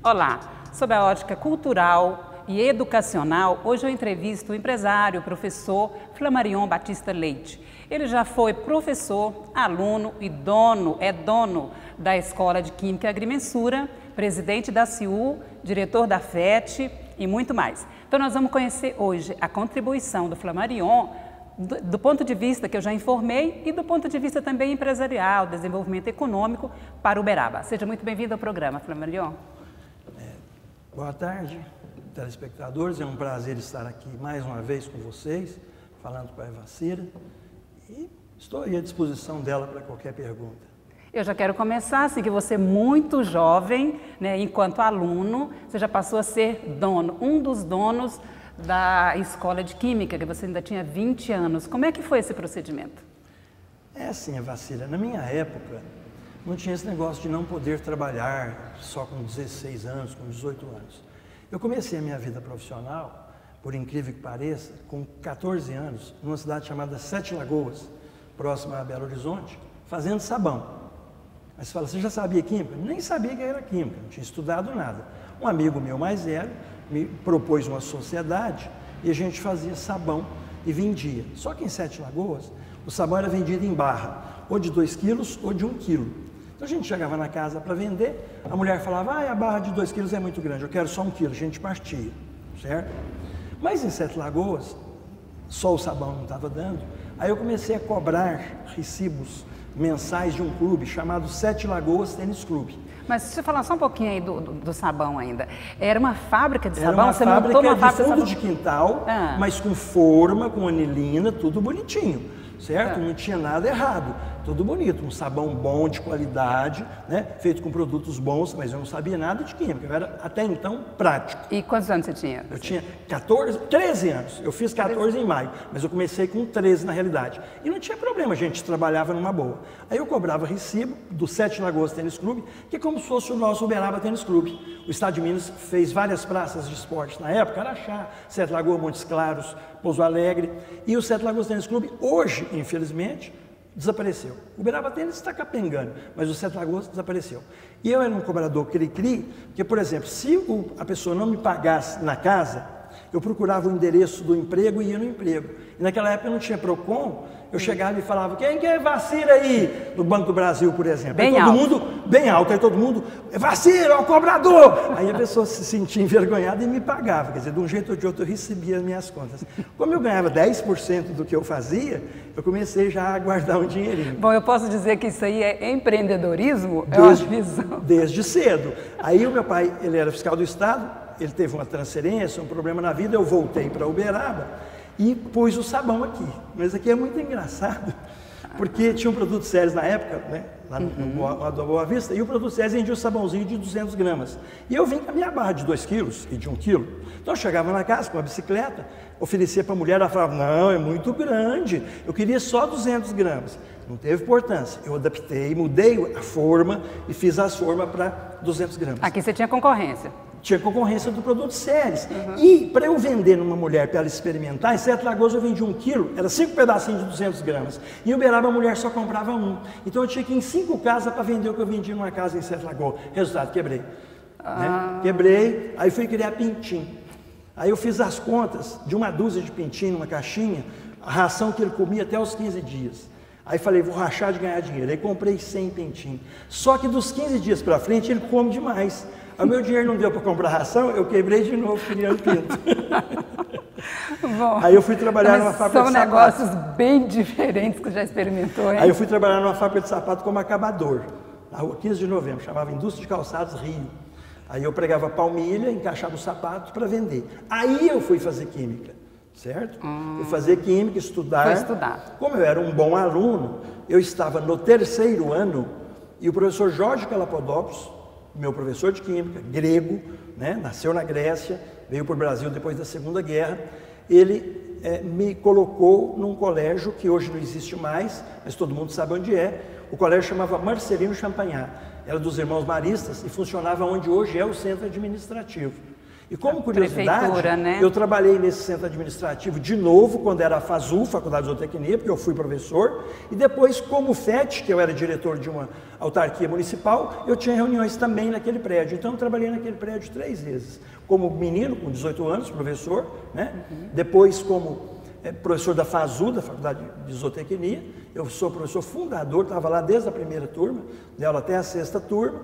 Olá, sob a ótica cultural e educacional, hoje eu entrevisto o empresário, o professor Flamarion Batista Leite. Ele já foi professor, aluno e dono da Escola de Química e Agrimensura, presidente da CIU, diretor da FET e muito mais. Então nós vamos conhecer hoje a contribuição do Flamarion do ponto de vista que eu já informei e do ponto de vista também empresarial, desenvolvimento econômico para Uberaba. Seja muito bem-vindo ao programa, Flamarion. Boa tarde, telespectadores. É um prazer estar aqui mais uma vez com vocês, falando com a Evacira, e estou aí à disposição dela para qualquer pergunta. Eu já quero começar assim, que você é muito jovem, né, enquanto aluno, você já passou a ser dono, um dos donos da Escola de Química, que você ainda tinha 20 anos. Como é que foi esse procedimento? É assim, Evacira, na minha época, não tinha esse negócio de não poder trabalhar só com 16 anos, com 18 anos. Eu comecei a minha vida profissional, por incrível que pareça, com 14 anos, numa cidade chamada Sete Lagoas, próxima a Belo Horizonte, fazendo sabão. Mas você fala, você já sabia química? Nem sabia que era química, não tinha estudado nada. Um amigo meu mais velho me propôs uma sociedade e a gente fazia sabão e vendia. Só que em Sete Lagoas, o sabão era vendido em barra, ou de 2 quilos ou de 1 quilo. Então a gente chegava na casa para vender, a mulher falava, a barra de 2 quilos é muito grande, eu quero só 1 quilo, a gente partia, certo? Mas em Sete Lagoas, só o sabão não estava dando, aí eu comecei a cobrar recibos mensais de um clube chamado Sete Lagoas Tênis Clube. Mas deixa eu falar só um pouquinho aí do sabão ainda. Era uma fábrica de sabão? Era uma Você fábrica montou uma de fábrica fundo de de quintal, Ah. mas com forma, com anilina, tudo bonitinho, certo? Não tinha nada errado, tudo bonito, um sabão bom, de qualidade, né? Feito com produtos bons, mas eu não sabia nada de química, eu era até então prático. E quantos anos você tinha? Eu tinha 13 anos, eu fiz 14 em maio, mas eu comecei com 13 na realidade. E não tinha problema, a gente trabalhava numa boa. Aí eu cobrava recibo do Sete Lagoas Tênis Clube, que é como se fosse o nosso Uberaba Tênis Clube. O Estado de Minas fez várias praças de esporte na época, Araxá, Sete Lagoas, Montes Claros, Pouso Alegre. E o Sete Lagoas Tênis Clube, hoje, infelizmente, desapareceu. O Uberaba Tênis está capengando, mas o Sete Lagoas desapareceu. E eu era um cobrador cri-cri, porque, por exemplo, se a pessoa não me pagasse na casa, eu procurava o endereço do emprego e ia no emprego. E naquela época não tinha Procon, eu chegava e falava, quem quer vacina aí? No Banco do Brasil, por exemplo. Bem aí todo alto. mundo, bem alto, aí todo mundo, vacina, é o cobrador! Aí a pessoa se sentia envergonhada e me pagava, quer dizer, de um jeito ou de outro eu recebia as minhas contas. Como eu ganhava 10% do que eu fazia, eu comecei já a guardar um dinheirinho. Bom, eu posso dizer que isso aí é empreendedorismo? É uma visão. Desde cedo. Aí o meu pai, ele era fiscal do Estado, ele teve uma transferência, um problema na vida, eu voltei para Uberaba e pus o sabão aqui. Mas aqui é muito engraçado, porque tinha um produto sérios na época, né, lá no Boa Vista, e o produto sérios vendia um sabãozinho de 200 gramas. E eu vim com a minha barra de 2 quilos e de 1 quilo. Então eu chegava na casa com a bicicleta, oferecia para a mulher, ela falava, não, é muito grande, eu queria só 200 gramas. Não teve importância, eu adaptei, mudei a forma e fiz as formas para 200 gramas. Aqui você tinha concorrência. Tinha concorrência do produto séries. E para eu vender numa mulher, para ela experimentar, em Sete Lagoas eu vendi 1 quilo, era 5 pedacinhos de 200 gramas. Em Uberaba a mulher só comprava 1. Então eu tinha que ir em 5 casas para vender o que eu vendia numa casa em Sete Lagoas. Resultado, quebrei. Né? Quebrei, aí fui criar pintim. Aí eu fiz as contas de uma dúzia de pintim numa caixinha, a ração que ele comia até os 15 dias. Aí falei, vou rachar de ganhar dinheiro. Aí comprei 100 pintim. Só que dos 15 dias para frente ele come demais. O meu dinheiro não deu para comprar ração, eu quebrei de novo criando pinto. Bom, aí eu fui trabalhar numa fábrica de sapato. São negócios bem diferentes que você já experimentou, hein? Aí eu fui trabalhar numa fábrica de sapato como acabador, na rua 15 de novembro, chamava Indústria de Calçados Rio. Aí eu pregava palmilha, encaixava o sapato para vender. Aí eu fui fazer química, certo? Fui fazer química, estudar. Foi estudar. Como eu era um bom aluno, eu estava no 3º ano e o professor Jorge Kalapodopoulos, meu professor de química, grego, né, nasceu na Grécia, veio para o Brasil depois da Segunda Guerra, ele me colocou num colégio que hoje não existe mais, mas todo mundo sabe onde é. O colégio chamava Marcelino Champagnat, era dos irmãos maristas e funcionava onde hoje é o centro administrativo. E como curiosidade, né? eu trabalhei nesse centro administrativo de novo, quando era a FASU, Faculdade de Zootecnia, porque eu fui professor, e depois como FET, que eu era diretor de uma autarquia municipal, eu tinha reuniões também naquele prédio. Então eu trabalhei naquele prédio 3 vezes, como menino, com 18 anos, professor, né? Depois como professor da FASU, da Faculdade de Zootecnia, eu sou professor fundador, estava lá desde a primeira turma, dei aula até a 6ª turma,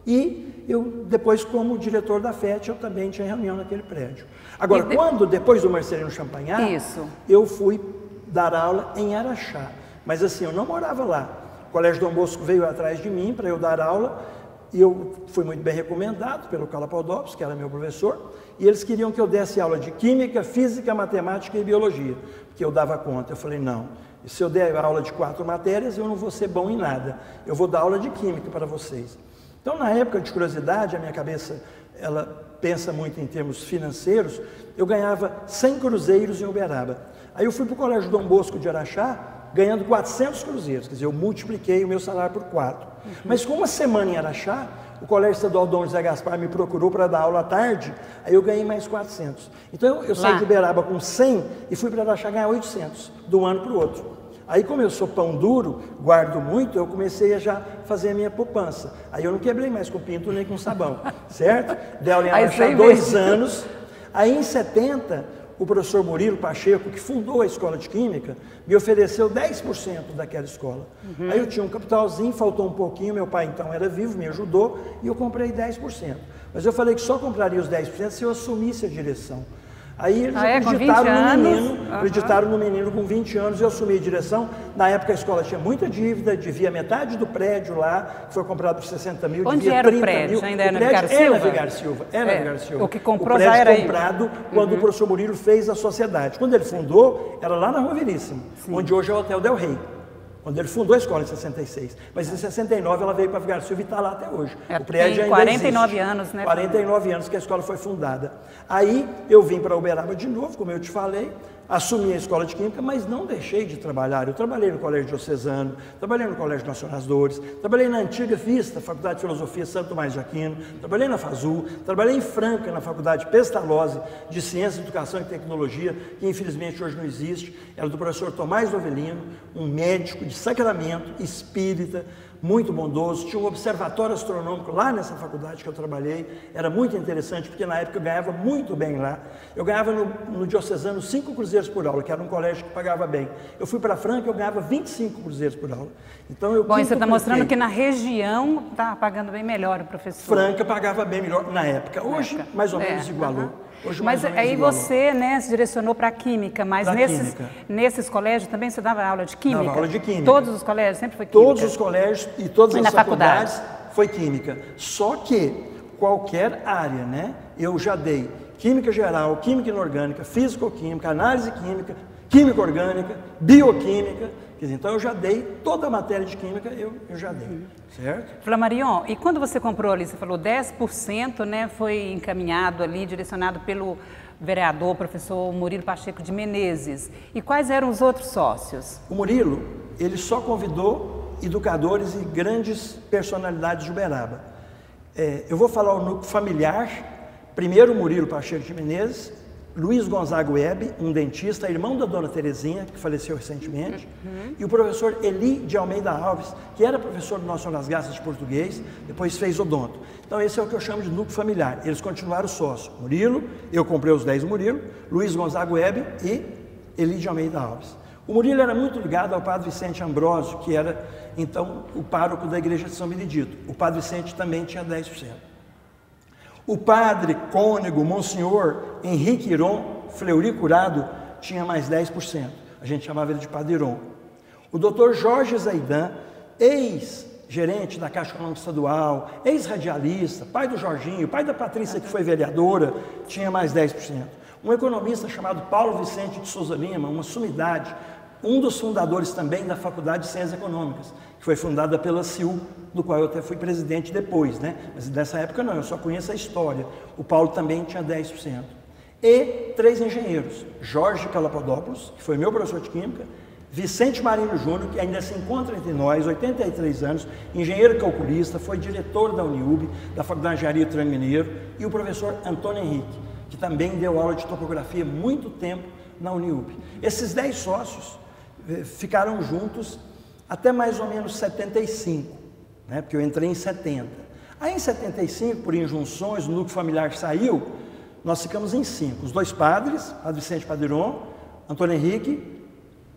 e eu, depois, como diretor da FET, eu também tinha reunião naquele prédio. Agora, depois do Marcelino Champagnat, eu fui dar aula em Araxá. Mas assim, eu não morava lá. O Colégio Dom Bosco veio atrás de mim para eu dar aula, e eu fui muito bem recomendado pelo Calapodopoulos, que era meu professor, e eles queriam que eu desse aula de Química, Física, Matemática e Biologia, porque eu dava conta. Eu falei, não, se eu der aula de 4 matérias, eu não vou ser bom em nada. Eu vou dar aula de Química para vocês. Então, na época de curiosidade, a minha cabeça, ela pensa muito em termos financeiros, eu ganhava 100 cruzeiros em Uberaba. Aí eu fui para o Colégio Dom Bosco de Araxá, ganhando 400 cruzeiros, quer dizer, eu multipliquei o meu salário por 4. Mas com uma semana em Araxá, o Colégio Estadual Dom José Gaspar me procurou para dar aula à tarde, aí eu ganhei mais 400. Então, eu saí de Uberaba com 100 e fui para Araxá ganhar 800, de um ano para o outro. Aí, como eu sou pão duro, guardo muito, eu comecei a já fazer a minha poupança. Aí eu não quebrei mais com pinto nem com sabão, certo? Dei aula em Araxá 2 anos. Aí, em 70, o professor Murilo Pacheco, que fundou a Escola de Química, me ofereceu 10% daquela escola. Aí eu tinha um capitalzinho, faltou um pouquinho, meu pai então era vivo, me ajudou, e eu comprei 10%. Mas eu falei que só compraria os 10% se eu assumisse a direção. Aí eles acreditaram no menino com 20 anos, eu assumi a direção. Na época a escola tinha muita dívida, devia metade do prédio lá, que foi comprado por 60 mil, Onde devia era 30 o prédio? mil. Ainda era na Vigário Silva? Era Vigário Silva, Vigário Silva. O que comprou já era comprado quando o professor Murilo fez a sociedade. Quando ele fundou, era lá na Rua Veríssimo, onde hoje é o Hotel Del Rey. Quando ele fundou a escola em 66. Mas em 69 ela veio para Vigário Silva e está lá até hoje. O prédio ainda 49 existe. Anos, né? 49 anos que a escola foi fundada. Aí eu vim para Uberaba de novo, como eu te falei, assumi a Escola de Química, mas não deixei de trabalhar. Eu trabalhei no Colégio Diocesano, trabalhei no Colégio Nacional das Dores, trabalhei na antiga FISTA, Faculdade de Filosofia Santo Tomás de Aquino, trabalhei na FASU, trabalhei em Franca, na Faculdade Pestalozzi de Ciência, Educação e Tecnologia, que infelizmente hoje não existe. Era do professor Tomás Novelino, um médico de Sacramento, espírita, muito bondoso. Tinha um observatório astronômico lá nessa faculdade que eu trabalhei, era muito interessante, porque na época eu ganhava muito bem lá. Eu ganhava no Diocesano 5 cruzeiros por aula, que era um colégio que pagava bem. Eu fui para Franca, eu ganhava 25 cruzeiros por aula. Então, Bom, e você está mostrando que na região está pagando bem melhor o professor. Franca pagava bem melhor na época. Hoje, mais ou menos igualou. Hoje, mas aí você, né, se direcionou para a Química, mas nesses colégios também você dava aula de Química? Dava aula de Química. Todos os colégios sempre foi Química? Todos os colégios e todas as faculdades foi Química. Só que qualquer área, né, eu já dei Química Geral, Química Inorgânica, Físico-Química, Análise Química, Química Orgânica, Bioquímica. Quer dizer, então eu já dei toda a matéria de Química, eu já dei, certo? Flamarion, e quando você comprou ali, você falou 10%, né, foi encaminhado ali, direcionado pelo vereador, professor Murilo Pacheco de Menezes. E quais eram os outros sócios? O Murilo, ele só convidou educadores e grandes personalidades de Uberaba. Eu vou falar o núcleo familiar. Primeiro, Murilo Pacheco de Menezes, Luiz Gonzaga Web, um dentista, irmão da dona Terezinha, que faleceu recentemente, e o professor Eli de Almeida Alves, que era professor do Nosso Las Garças de português, depois fez odonto. Então esse é o que eu chamo de núcleo familiar. Eles continuaram sócio. Murilo, eu comprei os 10 do Murilo, Luiz Gonzaga Web e Eli de Almeida Alves. O Murilo era muito ligado ao padre Vicente Ambrósio, que era então o pároco da igreja de São Benedito. O padre Vicente também tinha 10%. O padre cônego, Monsenhor Henrique Iron Fleury Curado, tinha mais 10%. A gente chamava ele de Padre Iron. O doutor Jorge Zaidan, ex-gerente da Caixa Econômica Estadual, ex-radialista, pai do Jorginho, pai da Patrícia, que foi vereadora, tinha mais 10%. Um economista chamado Paulo Vicente de Souza Lima, uma sumidade, um dos fundadores também da Faculdade de Ciências Econômicas, que foi fundada pela CIU, do qual eu até fui presidente depois, né? Mas nessa época não, eu só conheço a história. O Paulo também tinha 10%. E 3 engenheiros, Jorge Calapodopoulos, que foi meu professor de Química, Vicente Marinho Júnior, que ainda se encontra entre nós, 83 anos, engenheiro calculista, foi diretor da Uniub, da Faculdade de Engenharia do Triângulo Mineiro, e o professor Antônio Henrique, que também deu aula de topografia muito tempo na Uniup. Esses 10 sócios ficaram juntos até mais ou menos 75, né? Porque eu entrei em 70. Aí em 75, por injunções, o núcleo familiar saiu, nós ficamos em 5. Os 2 padres, Padre Vicente Padron, Antônio Henrique,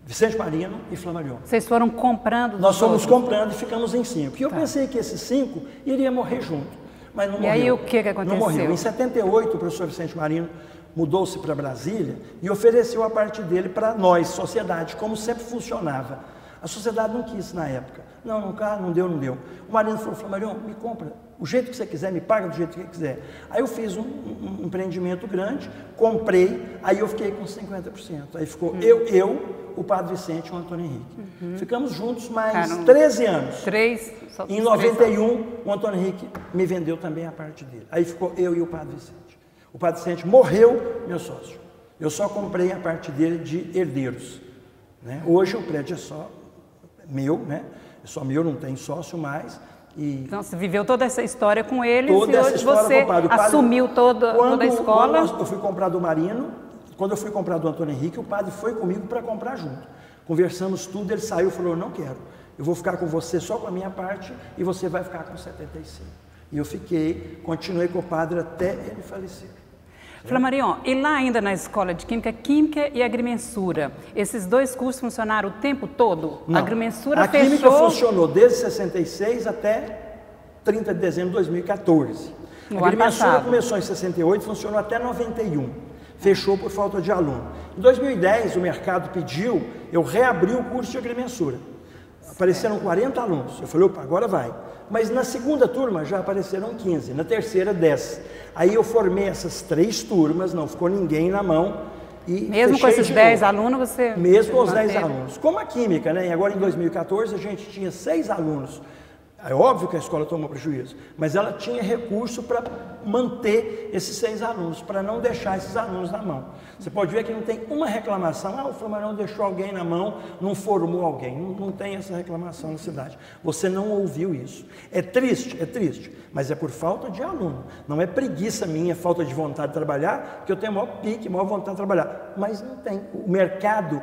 Vicente Marino e Flammarion. Vocês foram comprando? Nós fomos comprando e ficamos em 5. E eu pensei que esses 5 iriam morrer junto, mas não morreu. E aí o que aconteceu? Não morreu. Em 78, o professor Vicente Marino mudou-se para Brasília e ofereceu a parte dele para nós, sociedade, como sempre funcionava. A sociedade não quis na época. Não deu. O Marino falou, Flammarion, me compra o jeito que você quiser, me paga do jeito que você quiser. Aí eu fiz um empreendimento grande, comprei, aí eu fiquei com 50%. Aí ficou o Padre Vicente e o Antônio Henrique. Ficamos juntos mais 13 anos. Em 91, o Antônio Henrique me vendeu também a parte dele. Aí ficou eu e o Padre Vicente. O Padre Vicente morreu, meu sócio. Eu só comprei a parte dele de herdeiros, né? Hoje o prédio é só meu, né? É só meu, não tem sócio mais. Então você viveu toda essa história com eles toda e hoje você assumiu toda a escola? Quando eu fui comprar do Marino, quando eu fui comprar do Antônio Henrique, o padre foi comigo para comprar junto. Conversamos tudo, ele saiu e falou, não quero, eu vou ficar com você só com a minha parte e você vai ficar com 75. E eu fiquei, continuei com o padre até ele falecer. Flammarion, e lá ainda na escola de Química e Agrimensura, esses 2 cursos funcionaram o tempo todo? Não. A Agrimensura a fechou... Química funcionou desde 66 até 30 de dezembro de 2014. A Agrimensura começou em 68, funcionou até 91. Fechou por falta de aluno. Em 2010, o mercado pediu, eu reabri o curso de Agrimensura. Apareceram 40 alunos. Eu falei, opa, agora vai. Mas na segunda turma já apareceram 15, na terceira 10. Aí eu formei essas 3 turmas, não ficou ninguém na mão. E mesmo com esses 10 alunos, você... Mesmo com os 10 alunos. Como a Química, né? E agora em 2014 a gente tinha 6 alunos. É óbvio que a escola tomou prejuízo, mas ela tinha recurso para manter esses 6 alunos, para não deixar esses alunos na mão. Você pode ver que não tem uma reclamação, o Flammarion deixou alguém na mão, não formou alguém, não tem essa reclamação na cidade. Você não ouviu isso. É triste, mas é por falta de aluno. Não é preguiça minha, falta de vontade de trabalhar, que eu tenho maior pique, maior vontade de trabalhar. Mas não tem. O mercado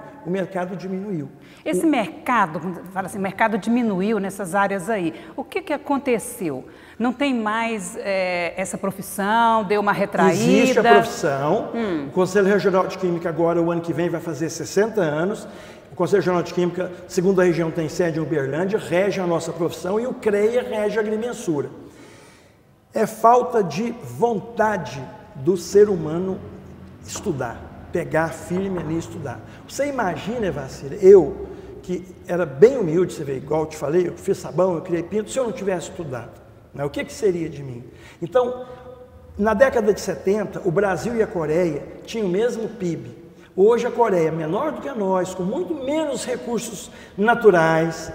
diminuiu. Esse mercado, fala assim, o mercado diminuiu nessas áreas aí. O que aconteceu? Não tem mais essa profissão, deu uma retraída? Existe a profissão. O Conselho Regional de Química agora, o ano que vem, vai fazer 60 anos. O Conselho Regional de Química, segundo a região, tem sede em Uberlândia, rege a nossa profissão e o CREA rege a agrimensura. É falta de vontade do ser humano estudar, pegar firme ali e estudar. Você imagina, Vacira, eu, que era bem humilde, você vê, igual eu te falei, eu fiz sabão, eu criei pinto, se eu não tivesse estudado, né, o que seria de mim? Então, na década de 70, o Brasil e a Coreia tinham o mesmo PIB. Hoje a Coreia, menor do que nós, com muito menos recursos naturais,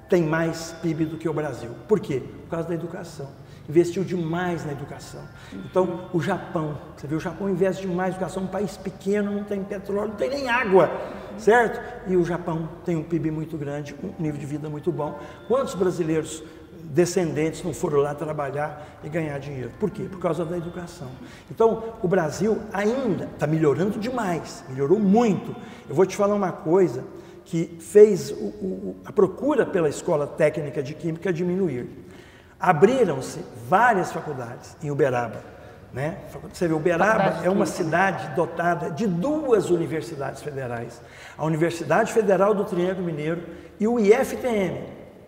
tem mais PIB do que o Brasil. Por quê? Por causa da educação. Investiu demais na educação. Então, o Japão, você vê, o Japão investe demais na educação, um país pequeno, não tem petróleo, não tem nem água, certo? E o Japão tem um PIB muito grande, um nível de vida muito bom. Quantos brasileiros descendentes não foram lá trabalhar e ganhar dinheiro? Por quê? Por causa da educação. Então, o Brasil ainda está melhorando demais, melhorou muito. Eu vou te falar uma coisa que fez a procura pela Escola Técnica de Química diminuir. Abriram-se várias faculdades em Uberaba, né? Você vê, Uberaba é uma cidade dotada de 2 universidades federais. A Universidade Federal do Triângulo Mineiro e o IFTM,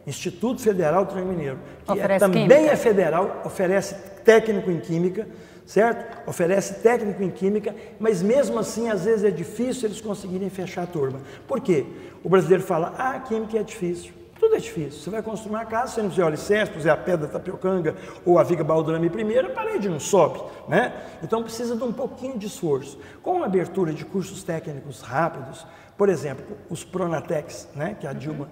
Instituto Federal do Triângulo Mineiro, que também é federal, oferece técnico em Química, certo? Oferece técnico em Química, mas mesmo assim, às vezes é difícil eles conseguirem fechar a turma. Por quê? O brasileiro fala, Química é difícil. Tudo é difícil. Você vai construir uma casa, você não fizer o alicerce, puser a pedra da tapiocanga ou a viga baldrame primeiro, a parede não sobe, né? Então precisa de um pouquinho de esforço. Com a abertura de cursos técnicos rápidos, por exemplo, os Pronatex, né, que a Dilma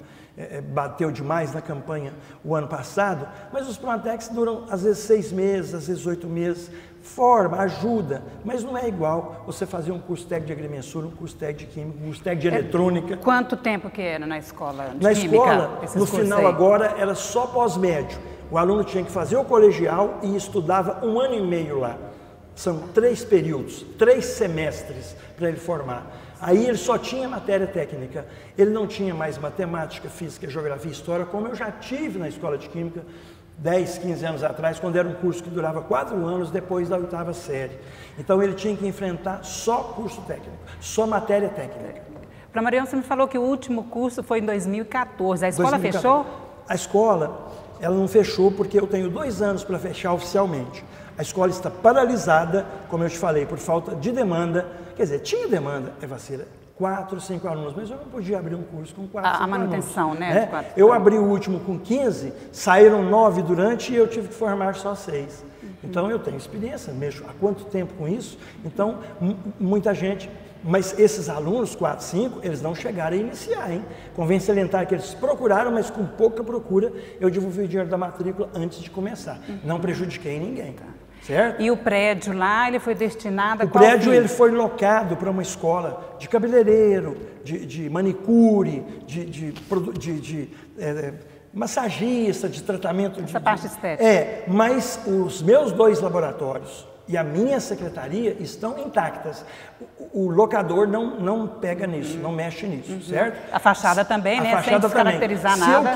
bateu demais na campanha o ano passado, mas os Pronatex duram às vezes 6 meses, às vezes 8 meses, forma, ajuda, mas não é igual você fazer um curso técnico de agrimensura, um curso técnico de química, um curso técnico de eletrônica. Quanto tempo que era na escola de na química? Escola, no final agora, era só pós-médio. O aluno tinha que fazer o colegial e estudava 1 ano e meio lá. São 3 períodos, 3 semestres para ele formar. Aí ele só tinha matéria técnica, ele não tinha mais matemática, física, geografia e história, como eu já tive na escola de química 10, 15 anos atrás, quando era um curso que durava 4 anos depois da 8ª série. Então ele tinha que enfrentar só curso técnico, só matéria técnica. Flamarion, você me falou que o último curso foi em 2014, a escola 2014. fechou? A escola, ela não fechou porque eu tenho 2 anos para fechar oficialmente. A escola está paralisada, como eu te falei, por falta de demanda. Quer dizer, tinha demanda, Vacira, 4, 5 alunos, mas eu não podia abrir um curso com 4, 5 alunos. A manutenção, né? 4, eu abri o último com 15, saíram 9 durante e eu tive que formar só 6. Então eu tenho experiência, mexo há quanto tempo com isso? Então, muita gente... Mas esses alunos, 4, 5, eles não chegaram a iniciar, hein? Convém salientar que eles procuraram, mas com pouca procura, eu devolvi o dinheiro da matrícula antes de começar. Não prejudiquei ninguém, certo? E o prédio lá, ele foi destinado a qual fim? O prédio ele foi locado para uma escola de cabeleireiro, de manicure, de massagista, de tratamento... Essa parte estética. Mas os meus 2 laboratórios e a minha secretaria estão intactas. O locador não pega nisso, não mexe nisso, certo? A fachada também, né? Fachada sem descaracterizar nada.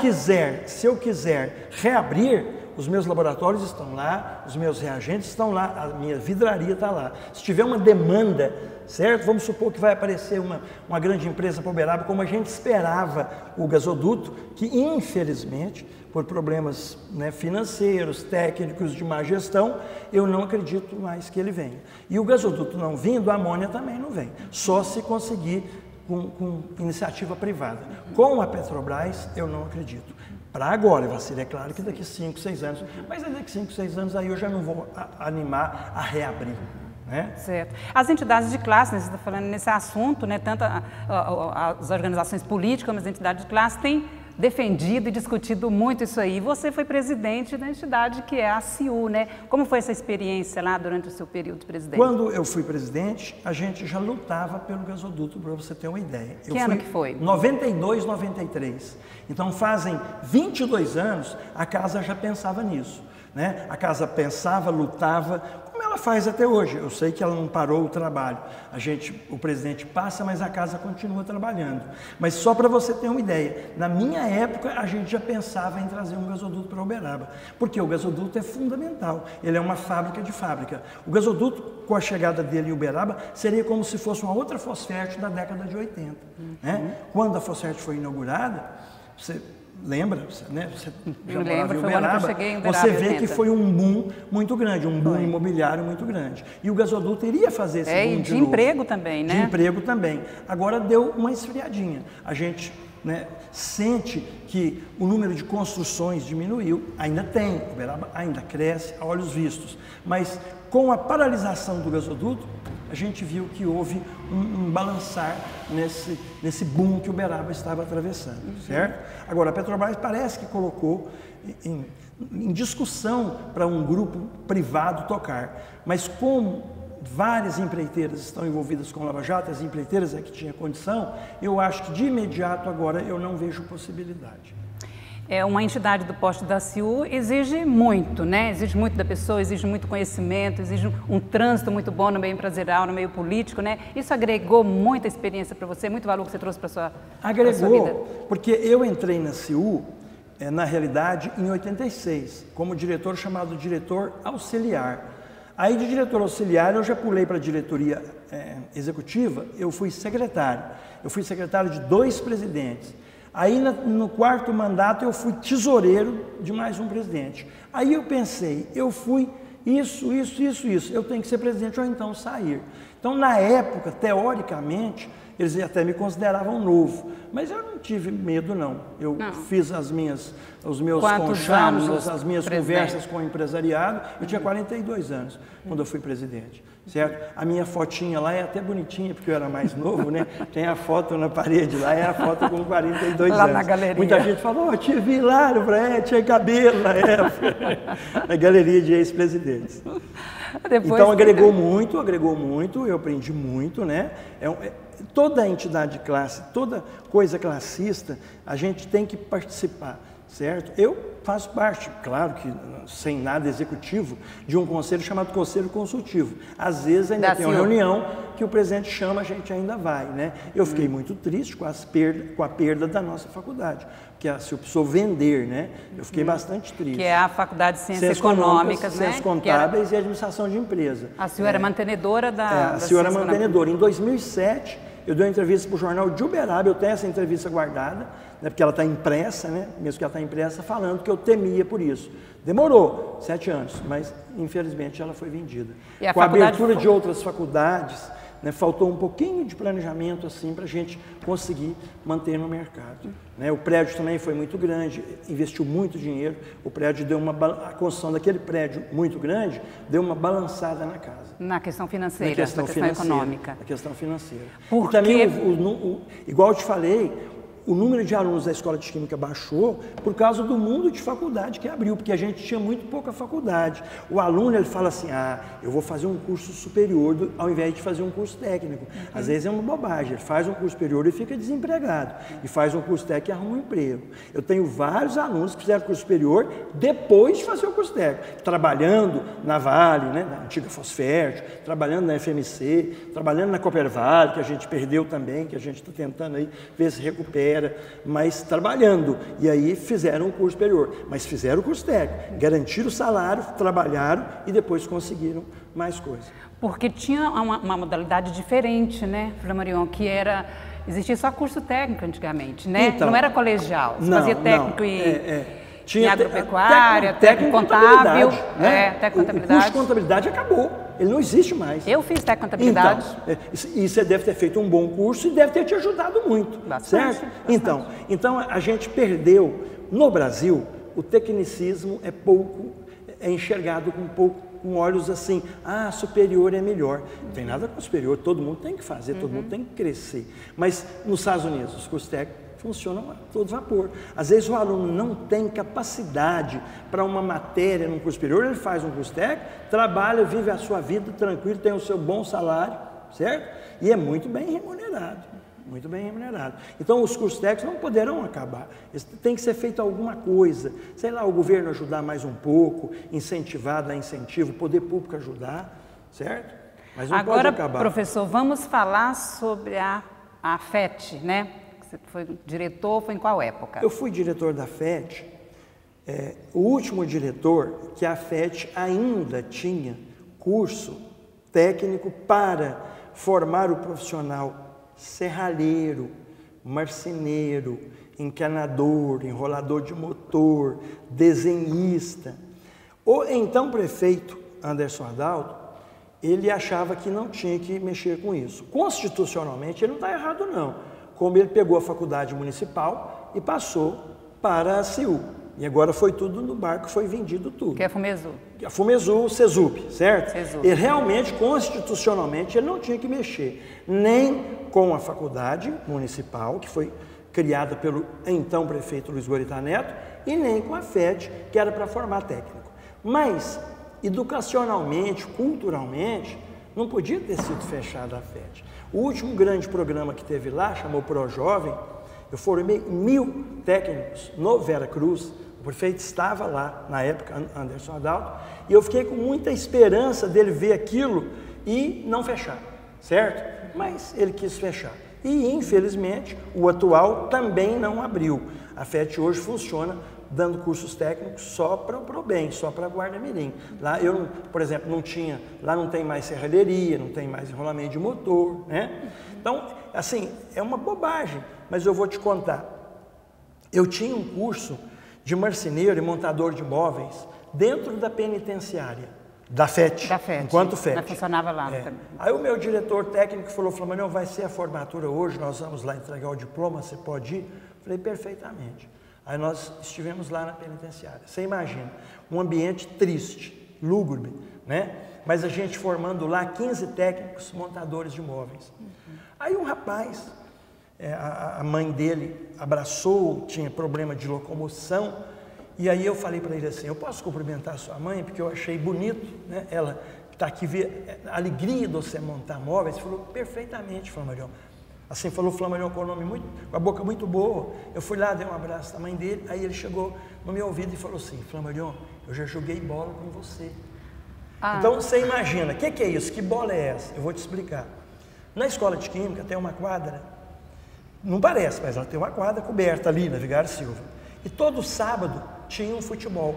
Se eu quiser reabrir, os meus laboratórios estão lá, os meus reagentes estão lá, a minha vidraria está lá. Se tiver uma demanda, certo? Vamos supor que vai aparecer uma grande empresa para Uberaba, como a gente esperava o gasoduto, que infelizmente, por problemas financeiros, técnicos, de má gestão, eu não acredito mais que ele venha. E o gasoduto não vindo, a amônia também não vem. Só se conseguir com iniciativa privada. Com a Petrobras, eu não acredito. Para agora, Vacira, é claro que daqui 5, 6 anos, mas daqui 5, 6 anos aí eu já não vou animar a reabrir. Né? Certo. As entidades de classe, né, você está falando nesse assunto, né, tanto as organizações políticas como as entidades de classe têm defendido e discutido muito isso aí. Você foi presidente da entidade que é a CIU, né? Como foi essa experiência lá durante o seu período de presidente? Quando eu fui presidente, a gente já lutava pelo gasoduto, para você ter uma ideia. Que ano que foi? 92, 93. Então fazem 22 anos, a casa já pensava nisso. Né? A casa pensava, lutava, como ela faz até hoje. Eu sei que ela não parou o trabalho. O presidente passa, mas a casa continua trabalhando. Mas só para você ter uma ideia, na minha época a gente já pensava em trazer um gasoduto para Uberaba, porque o gasoduto é fundamental, ele é uma fábrica de fábrica. O gasoduto, com a chegada dele em Uberaba, seria como se fosse uma outra Fosfert da década de 80. Né? Quando a Fosfert foi inaugurada, você lembra, né? Você já morava em Uberaba, você vê que foi um boom muito grande, um boom imobiliário muito grande. E o gasoduto iria fazer esse boom de emprego também, né? De emprego também. Agora deu uma esfriadinha. A gente sente que o número de construções diminuiu, ainda tem, Uberaba ainda cresce a olhos vistos, mas com a paralisação do gasoduto, a gente viu que houve um balançar nesse boom que Uberaba estava atravessando, certo? Agora, a Petrobras parece que colocou em discussão para um grupo privado tocar, mas como várias empreiteiras estão envolvidas com Lava Jato, as empreiteiras é que tinha condição, eu acho que de imediato agora eu não vejo possibilidade. Uma entidade do porte da CIU exige muito, né? Exige muito da pessoa, exige muito conhecimento, exige um trânsito muito bom no meio empresarial, no meio político, né? Isso agregou muita experiência para você, muito valor que você trouxe para a sua vida? Agregou, porque eu entrei na CIU, na realidade, em 86, como diretor chamado diretor auxiliar. Aí de diretor auxiliar eu já pulei para a diretoria executiva, eu fui secretário. Eu fui secretário de 2 presidentes. Aí no 4º mandato eu fui tesoureiro de mais um presidente. Aí eu pensei, eu fui isso, eu tenho que ser presidente ou então sair. Então na época, teoricamente, eles até me consideravam novo, mas eu não tive medo não. Eu fiz os meus conchados, as minhas conversas com o empresariado, eu tinha 42 anos quando eu fui presidente. Certo? A minha fotinha lá é até bonitinha, porque eu era mais novo, né? Tem a foto na parede lá, é a foto com 42 lá anos. Na galeria. Muita gente falou, te vi lá, tinha cabelo na época. Na galeria de ex-presidentes. Então agregou muito, eu aprendi muito, né? Toda entidade de classe, toda coisa classista, a gente tem que participar, certo? Eu faço parte, claro que sem nada executivo, de um conselho chamado Conselho Consultivo. Às vezes ainda tem uma reunião que o presidente chama, a gente ainda vai, né? Eu fiquei muito triste com a perda da nossa faculdade, porque se eu precisou vender, né? Eu fiquei bastante triste. Que é a Faculdade de Ciências Econômicas, né? Ciências Contábeis e Administração de Empresa. A senhora é mantenedora da... a senhora é mantenedora. Em 2007, eu dei uma entrevista para o jornal de Uberaba, eu tenho essa entrevista guardada, né, porque ela está impressa, né, mesmo que ela está impressa, falando que eu temia por isso. Demorou 7 anos, mas infelizmente ela foi vendida. Com a abertura de outras faculdades, né, faltou um pouquinho de planejamento assim para a gente conseguir manter no mercado. Né? O prédio também foi muito grande, investiu muito dinheiro, o prédio deu a construção daquele prédio muito grande deu uma balançada na casa. Na questão financeira, na questão econômica. Na questão financeira. Porque... E também, igual eu te falei, o número de alunos da Escola de Química baixou por causa do mundo de faculdade que abriu, porque a gente tinha muito pouca faculdade. O aluno, ele fala assim, eu vou fazer um curso superior ao invés de fazer um curso técnico. Às vezes é uma bobagem, ele faz um curso superior e fica desempregado, e faz um curso técnico e arruma um emprego. Eu tenho vários alunos que fizeram curso superior depois de fazer o curso técnico, trabalhando na Vale, né, na antiga Fosfértil, trabalhando na FMC, trabalhando na Coopervale, que a gente perdeu também, que a gente está tentando aí ver se recupera, mas trabalhando, e aí fizeram um curso superior, mas fizeram o curso técnico, garantiram o salário, trabalharam e depois conseguiram mais coisas. Porque tinha uma modalidade diferente, né, Flamarion, que era, existia só curso técnico antigamente, né? Então, não era colegial, você fazia técnico tinha em agropecuária, técnico contábil, né? Técnico contabilidade. O curso de contabilidade acabou, ele não existe mais. Eu fiz técnico contabilidade. Então, e você deve ter feito um bom curso e deve ter te ajudado muito, bastante, certo? Bastante. Então a gente perdeu, no Brasil, o tecnicismo é enxergado com olhos assim, superior é melhor. Não tem nada com superior, todo mundo tem que fazer, todo mundo tem que crescer. Mas nos Estados Unidos, os cursos técnicos funcionam a todo vapor. Às vezes o aluno não tem capacidade para uma matéria num curso superior, ele faz um curso técnico, trabalha, vive a sua vida tranquilo, tem o seu bom salário, certo? E é muito bem remunerado, muito bem remunerado. Então os cursos técnicos não poderão acabar, tem que ser feito alguma coisa, sei lá, o governo ajudar mais um pouco, incentivar, dar incentivo, o poder público ajudar, certo? Mas não pode acabar. Agora, professor, vamos falar sobre a FET, né? Você foi diretor, foi em qual época? Eu fui diretor da FET, o último diretor que a FET ainda tinha curso técnico para formar o profissional serralheiro, marceneiro, encanador, enrolador de motor, desenhista. O então prefeito Anderson Adalto, ele achava que não tinha que mexer com isso. Constitucionalmente, ele não está errado não. Como ele pegou a faculdade municipal e passou para a CIU. E agora foi tudo no barco, foi vendido tudo. Que é a Fumesul. A Fumesul, CESUP, certo? CESUP. Ele realmente, constitucionalmente, ele não tinha que mexer nem com a faculdade municipal, que foi criada pelo então prefeito Luiz Goritá Neto, e nem com a FET, que era para formar técnico. Mas, educacionalmente, culturalmente, não podia ter sido fechada a FET. O último grande programa que teve lá, chamou ProJovem, eu formei 1000 técnicos no Vera Cruz, o prefeito estava lá, na época, Anderson Adalto, e eu fiquei com muita esperança dele ver aquilo e não fechar, certo? Mas ele quis fechar. E, infelizmente, o atual também não abriu. A FET hoje funciona dando cursos técnicos só para o ProBem, só para a Guarda Mirim. Lá eu, por exemplo, lá não tem mais serralheria, não tem mais enrolamento de motor, né? Então, assim, é uma bobagem, mas eu vou te contar. Eu tinha um curso de marceneiro e montador de móveis dentro da penitenciária, da FET, enquanto FET. Mas funcionava lá também. Aí o meu diretor técnico falou, Flamarion, vai ser a formatura hoje, nós vamos lá entregar o diploma, você pode ir? Falei, perfeitamente. Aí nós estivemos lá na penitenciária. Você imagina, um ambiente triste, lúgubre, né? Mas a gente formando lá 15 técnicos montadores de móveis. Aí um rapaz, a mãe dele abraçou, tinha problema de locomoção, e aí eu falei para ele assim, eu posso cumprimentar a sua mãe, porque eu achei bonito, né? Ela está aqui, a alegria de você montar móveis. Ele falou, perfeitamente, Flamarion. Assim falou o Flamarion com o nome muito, com a boca muito boa. Eu fui lá, dei um abraço na mãe dele, aí ele chegou no meu ouvido e falou assim: Flamarion, eu já joguei bola com você. Então você imagina, o que é isso? Que bola é essa? Eu vou te explicar. Na escola de Química tem uma quadra, não parece, mas ela tem uma quadra coberta ali na Vigário Silva. E todo sábado tinha um futebol.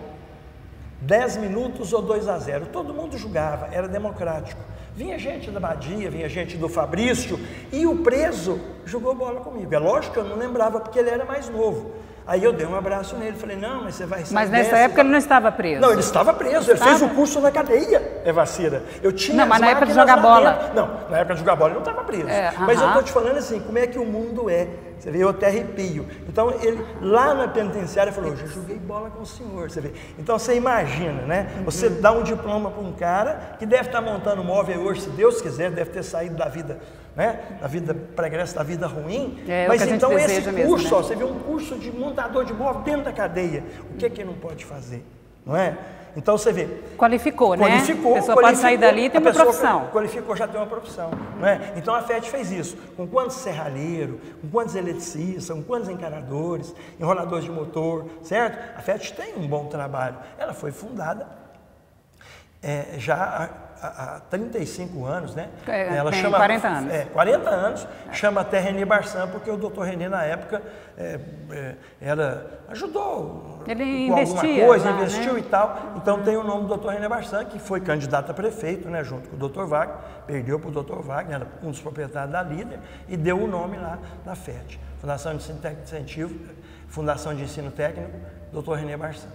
10 minutos ou 2-0, todo mundo jogava, era democrático. Vinha gente da Badia, vinha gente do Fabrício, e o preso jogou bola comigo. É lógico que eu não lembrava porque ele era mais novo. Aí eu dei um abraço nele, falei: não, mas você vai sair. Mas nessa época ele não estava preso? Não, ele estava preso, ele fez o curso na cadeia, Evacira. Eu tinha. Não, mas na época de jogar bola. Não, na época de jogar bola ele não estava preso. Mas eu estou te falando assim, como é que o mundo é. Você vê, eu até arrepio. Então, ele, lá na penitenciária, falou: eu já joguei bola com o senhor, você vê. Então, você imagina, né? Você dá um diploma para um cara que deve estar montando móvel hoje, se Deus quiser, deve ter saído da vida, né? Da vida pregressa, da vida ruim. Mas então, esse curso, mesmo, né? ó, você vê um curso de montador de móvel dentro da cadeia. O que não pode fazer, não é? Então você vê. Qualificou, né? Qualificou. A pessoa pode sair dali e ter uma profissão. Qualificou, já tem uma profissão. Não é? Então a FET fez isso. Com quantos serralheiros, com quantos eletricistas, com quantos encanadores, enroladores de motor, certo? A FET tem um bom trabalho. Ela foi fundada já há 35 anos, né? Ela chama 40 anos. 40 anos, chama até René Barçan, porque o doutor René, na época, ajudou ele com investia, alguma coisa, lá, investiu, né? E tal. Então tem o nome do doutor René Barçan, que foi candidato a prefeito, né, junto com o doutor Wagner, perdeu para o doutor Wagner, era um dos proprietários da Líder, e deu o nome lá da FET, Fundação de Ensino Técnico Incentivo, Fundação de Ensino Técnico, doutor René Barçan.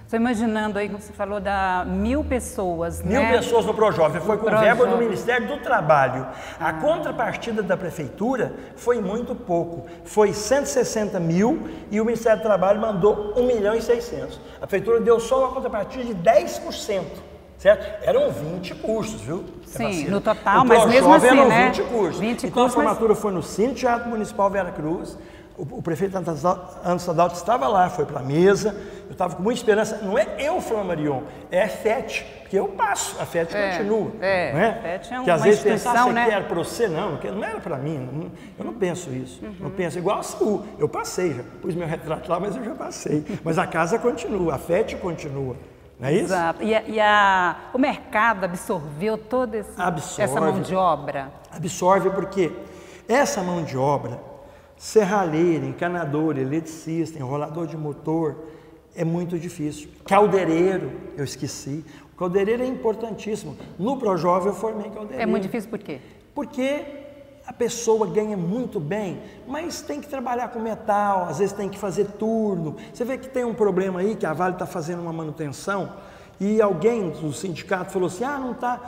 Estou imaginando aí, como você falou, da 1000 pessoas, 1000 né? pessoas no Projovem, foi com verba do Ministério do Trabalho. A contrapartida da Prefeitura foi muito pouco, foi 160 mil e o Ministério do Trabalho mandou 1.600.000. A Prefeitura deu só uma contrapartida de 10%, certo? Eram 20 cursos, viu? Sim, no total, mas mesmo assim, eram né? 20 cursos. 20 então cursos, a formatura foi no Cine Teatro Municipal Vera Cruz. O prefeito Anderson Adalto estava lá, foi para a mesa, eu estava com muita esperança. Não é eu, Flamarion, é a FET, porque eu passo, a FET continua. Não é? A FET é uma que às vezes instituição, pensar, né? que era para você, não era para mim, eu não penso isso. Não penso igual a SU, eu passei, já pus meu retrato lá, mas eu já passei. Mas a casa continua, a FET continua. Não é isso? Exato. O mercado absorveu toda essa mão de obra? Absorve porque essa mão de obra, serralheiro, encanador, eletricista, enrolador de motor, é muito difícil. Caldeireiro, eu esqueci. O caldeireiro é importantíssimo. No Projovem eu formei caldeireiro. É muito difícil por quê? Porque a pessoa ganha muito bem, mas tem que trabalhar com metal, às vezes tem que fazer turno. Você vê que tem um problema aí, que a Vale está fazendo uma manutenção, e alguém do sindicato falou assim: não está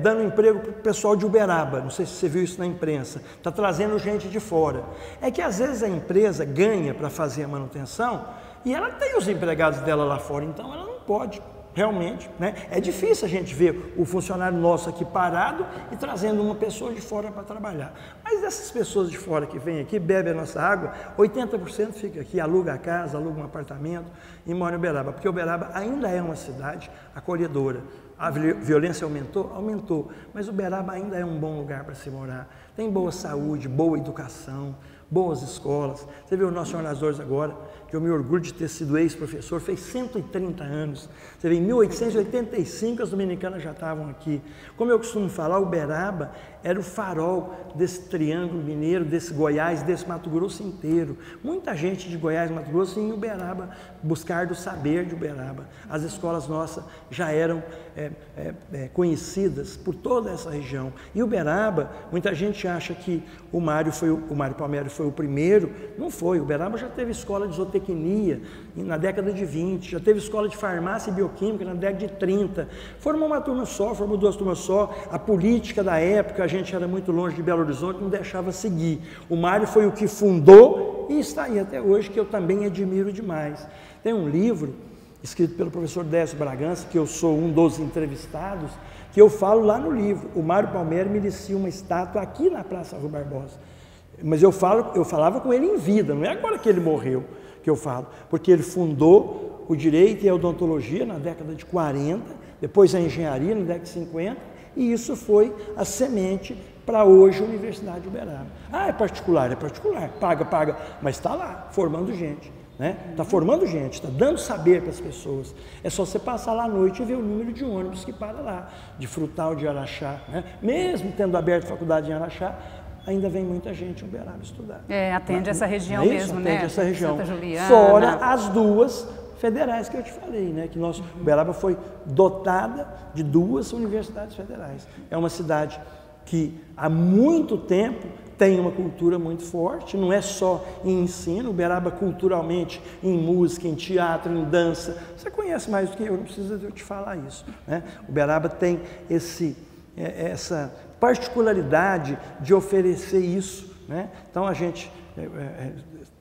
dando emprego para o pessoal de Uberaba, não sei se você viu isso na imprensa, está trazendo gente de fora. É que às vezes a empresa ganha para fazer a manutenção e ela tem os empregados dela lá fora, então ela não pode. Realmente, né? É difícil a gente ver o funcionário nosso aqui parado e trazendo uma pessoa de fora para trabalhar. Mas essas pessoas de fora que vêm aqui, bebem a nossa água, 80% fica aqui, aluga a casa, aluga um apartamento e mora em Uberaba, porque Uberaba ainda é uma cidade acolhedora. A violência aumentou? Aumentou, mas Uberaba ainda é um bom lugar para se morar. Tem boa saúde, boa educação, boas escolas. Você vê o nosso Senhor das Dores agora, que eu me orgulho de ter sido ex-professor, fez 130 anos. Você vê, em 1885 as dominicanas já estavam aqui. Como eu costumo falar, Uberaba era o farol desse triângulo mineiro, desse Goiás, desse Mato Grosso inteiro. Muita gente de Goiás e Mato Grosso ia em Uberaba buscar do saber de Uberaba. As escolas nossas já eram conhecidas por toda essa região. E Uberaba, muita gente acha que o Mário Palmieri foi o primeiro. Não foi. Uberaba já teve escola de zootecnia na década de 20, já teve escola de farmácia e bioquímica na década de 30. Formou uma turma só, formou 2 turmas só. A política da época, a gente era muito longe de Belo Horizonte, não deixava seguir. O Mário foi o que fundou e está aí até hoje, que eu também admiro demais. Tem um livro escrito pelo professor Décio Bragança, que eu sou um dos entrevistados, que eu falo lá no livro. O Mário Palmieri merecia uma estátua aqui na Praça Rui Barbosa. Mas eu falava com ele em vida, não é agora que ele morreu que eu falo, porque ele fundou o direito e a odontologia na década de 40, depois a engenharia na década de 50, e isso foi a semente para hoje a Universidade de Uberaba. Ah, é particular, paga, mas está lá, formando gente. Está formando gente, está dando saber para as pessoas. É só você passar lá à noite e ver o número de ônibus que para lá, de Frutal, de Araxá. Mesmo tendo aberto a faculdade em Araxá, ainda vem muita gente em Uberaba estudar. Atende essa região mesmo, né? Atende essa região. Santa Juliana. Fora as duas federais que eu te falei, que Uberaba foi dotada de 2 universidades federais. É uma cidade que há muito tempo tem uma cultura muito forte, não é só em ensino, Uberaba culturalmente, em música, em teatro, em dança. Você conhece mais do que eu, não precisa eu te falar isso. Uberaba tem essa particularidade de oferecer isso. Então a gente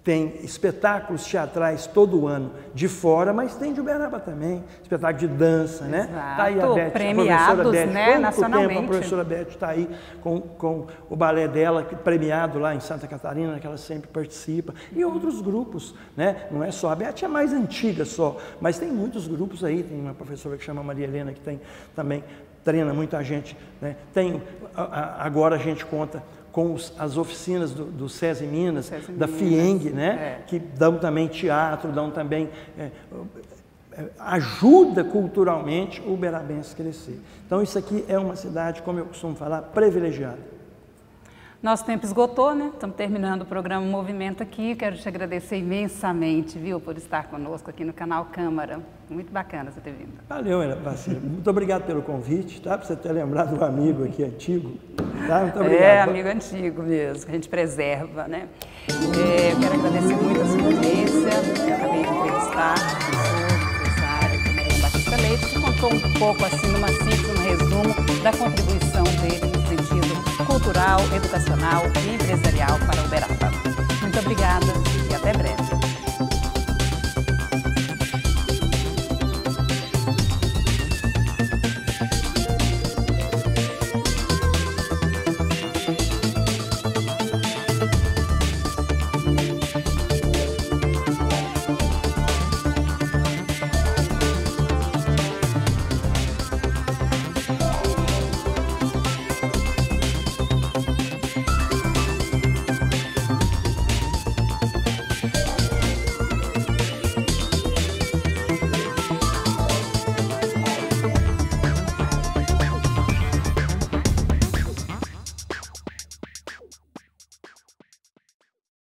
tem espetáculos teatrais todo ano de fora, mas tem de Uberaba também, espetáculo de dança, Tá aí a Beth, premiados, a professora Beth, nacionalmente. tempo a professora Beth está aí com o balé dela, premiado lá em Santa Catarina, que ela sempre participa, e outros grupos, Não é só, a Beth é mais antiga só, mas tem muitos grupos aí, tem uma professora que chama Maria Helena, que tem também, treina muita gente, agora a gente conta com as oficinas do SESI Minas, da FIENG, que dão também teatro, dão também ajuda culturalmente o uberabense a crescer. Então isso aqui é uma cidade, como eu costumo falar, privilegiada. Nosso tempo esgotou, Estamos terminando o programa Movimento aqui. Quero te agradecer imensamente, por estar conosco aqui no canal Câmara. Muito bacana você ter vindo. Valeu, Vacila. Muito obrigado pelo convite, Para você ter lembrado do amigo aqui antigo, Muito obrigado. Amigo antigo mesmo, que a gente preserva, Eu quero agradecer muito a sua audiência. Eu acabei de entrevistar o empresário Flamarion Batista Leite, que contou um pouco, assim, numa síntese, um resumo da contribuição dele no sentido cultural, educacional e empresarial para Uberaba. Muito obrigada e até breve.